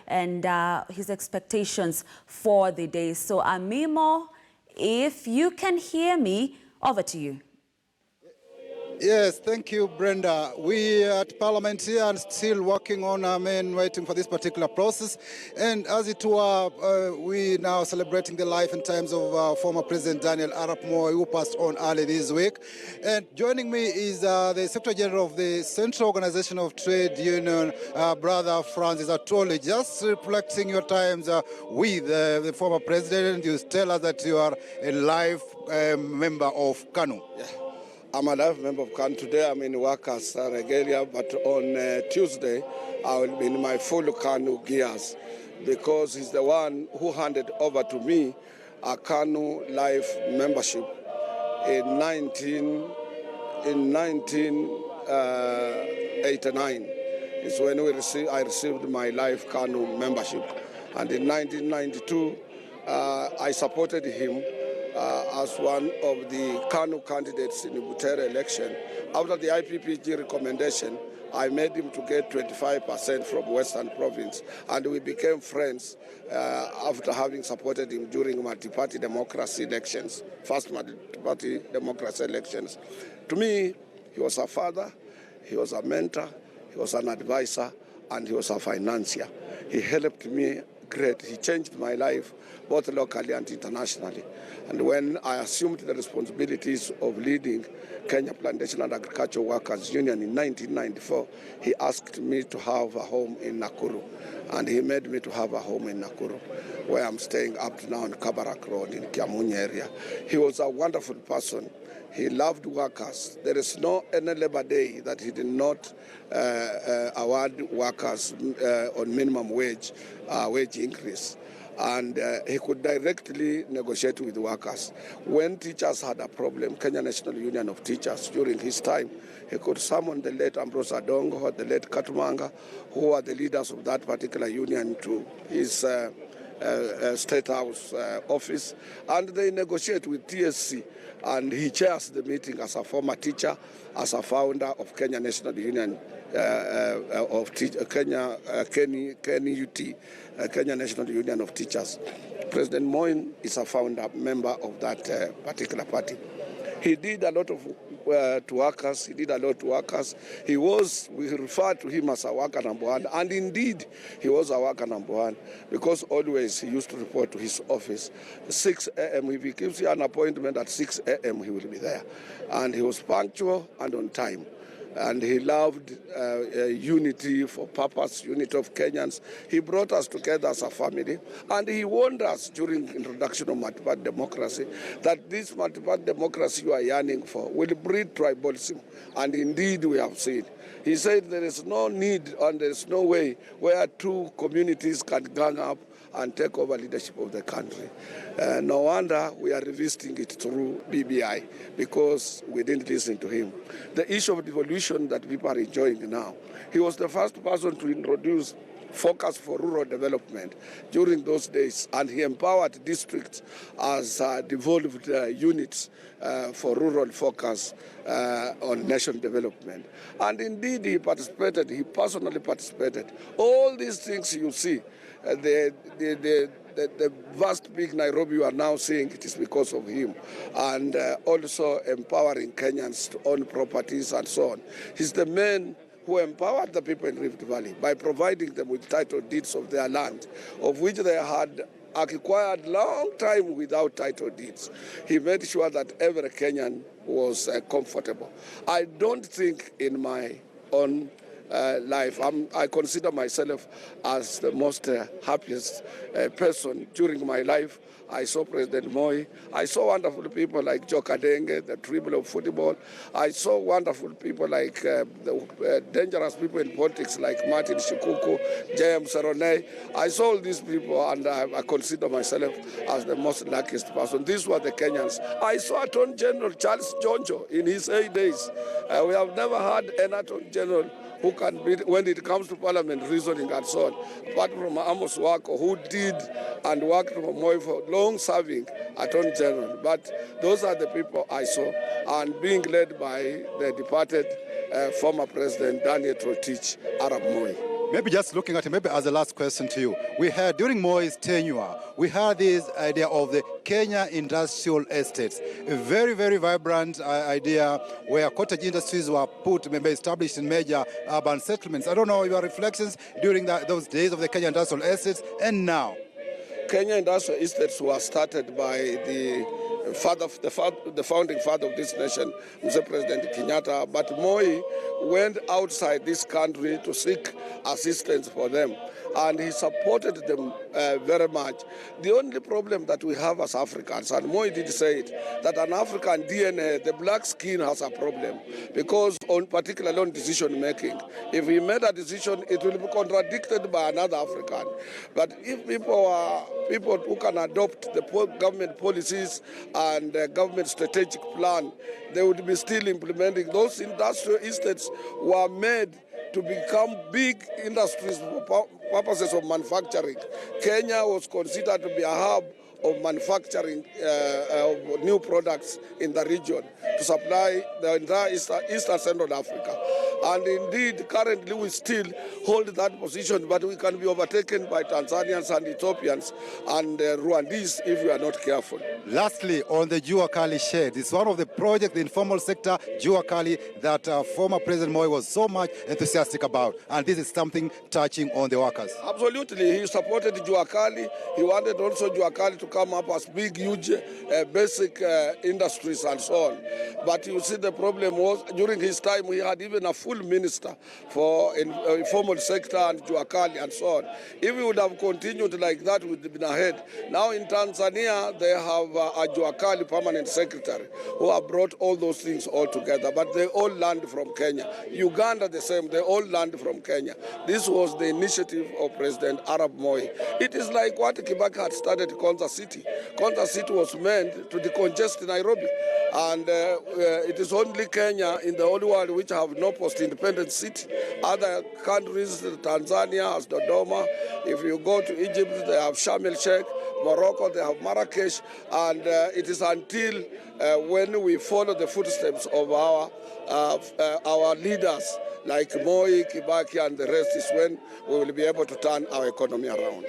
and his expectations for the day. So Amimo, if you can hear me, over to you. Yes, thank you, Brenda. We at Parliament here are still working on, waiting for this particular process. And as it were, we now celebrating the life and times of former President Daniel Arap Moi, who passed on early this week. And joining me is the Secretary General of the Central Organization of Trade Union, Brother Francis Atwoli. Just reflecting your times with the former president, you tell us that you are a life member of KANU. Yeah. I'm a life member of KANU. Today I'm in workers regalia, but on Tuesday I will be in my full KANU gears because he's the one who handed over to me a KANU life membership in 1989. It's when I received my life KANU membership, and in 1992 I supported him as one of the KANU candidates in the Butere election. After the IPPG recommendation, I made him to get 25% from Western Province, and we became friends after having supported him during multi-party democracy elections, first multi-party democracy elections. To me, he was a father, he was a mentor, he was an advisor, and he was a financier. He helped me great. He changed my life, both locally and internationally. And when I assumed the responsibilities of leading Kenya Plantation and Agricultural Workers Union in 1994, he asked me to have a home in Nakuru. And he made me to have a home in Nakuru, where I'm staying up to now on Kabarak Road in Kiamunye area. He was a wonderful person. He loved workers. There is no any labor day that he did not award workers on minimum wage increase. And he could directly negotiate with workers. When teachers had a problem, Kenya National Union of Teachers, during his time, he could summon the late Ambrose Adongo, the late Katumanga, who are the leaders of that particular union, to his State House office, and they negotiate with TSC, and he chairs the meeting as a former teacher, as a founder of Kenya National Union of Kenya National Union of Teachers. President Moi is a founder member of that particular party. He did a lot of to workers. He did a lot to workers. We refer to him as a worker number one, and indeed he was a worker number one, because always he used to report to his office 6 a.m. If he gives you an appointment at 6 a.m., he will be there. And he was punctual and on time. And he loved unity for purpose, unity of Kenyans. He brought us together as a family, and he warned us during the introduction of multi-party democracy that this multi-party democracy you are yearning for will breed tribalism, and indeed we have seen. He said there is no need and there is no way where two communities can gang up and take over leadership of the country. No wonder we are revisiting it through BBI, because we didn't listen to him. The issue of devolution that people are enjoying now, he was the first person to introduce focus for rural development during those days, and he empowered districts as devolved units for rural focus on national development. And indeed he personally participated. All these things you see, the vast big Nairobi you are now seeing, it is because of him, and also empowering Kenyans to own properties and so on. He's the man who empowered the people in Rift Valley by providing them with title deeds of their land, of which they had acquired long time without title deeds. He made sure that every Kenyan was comfortable. I don't think in my own life, I consider myself as the most happiest person during my life. I saw President Moi. I saw wonderful people like Joe Kadenge, the tribal of football. I saw wonderful people like the dangerous people in politics like Martin Shikuku, James Sarone. I saw all these people, and I consider myself as the most luckiest person. These were the Kenyans. I saw Attorney General Charles Jonjo in his 8 days. We have never had an Attorney General who can be, when it comes to Parliament, reasoning and so on, apart from Amos Wako, who did and worked for Moi for long-serving Attorney General. But those are the people I saw, and being led by the departed former President Daniel Arap Moi. Maybe just looking at it, maybe as a last question to you. We had, during Moi's tenure, we had this idea of the Kenya Industrial Estates, a very, very vibrant idea where cottage industries were put, maybe established in major urban settlements. I don't know your reflections during those days of the Kenya Industrial Estates and now. Kenya Industrial Estates were started by the founding father of this nation, Mr. President Kenyatta, but Moi went outside this country to seek assistance for them, and he supported them very much. The only problem that we have as Africans, and Moi did say it, that an African DNA, the black skin has a problem, because particularly on decision making, if he made a decision, it will be contradicted by another African. But if people who can adopt the government policies and government strategic plan, they would be still implementing. Those industrial estates were made to become big industries for purposes of manufacturing. Kenya was considered to be a hub of manufacturing of new products in the region to supply the entire Eastern Central Africa. And indeed, currently we still hold that position, but we can be overtaken by Tanzanians and Ethiopians and Rwandese if we are not careful. Lastly, on the Jua Kali shed, it's one of the projects, the informal sector, Jua Kali, that former President Moi was so much enthusiastic about. And this is something touching on the workers. Absolutely. He supported Jua Kali. He wanted also Jua Kali to come up as big, huge, basic industries and so on. But you see, the problem was, during his time, we had even a full minister for informal sector and Jua Kali and so on. If we would have continued like that, we would have been ahead. Now in Tanzania, they have a Jua Kali permanent secretary who have brought all those things all together, but they all learned from Kenya. Uganda the same, they all learned from Kenya. This was the initiative of President Arap Moi. It is like what Kibaki had started Konza City. Konza City was meant to decongest Nairobi, and it is only Kenya in the whole world which have no post-independent city. Other countries, Tanzania has Dodoma. If you go to Egypt, they have Sharm el-Sheikh. Morocco, they have Marrakesh, and it is until when we follow the footsteps of our leaders like Moi, Kibaki, and the rest is when we will be able to turn our economy around.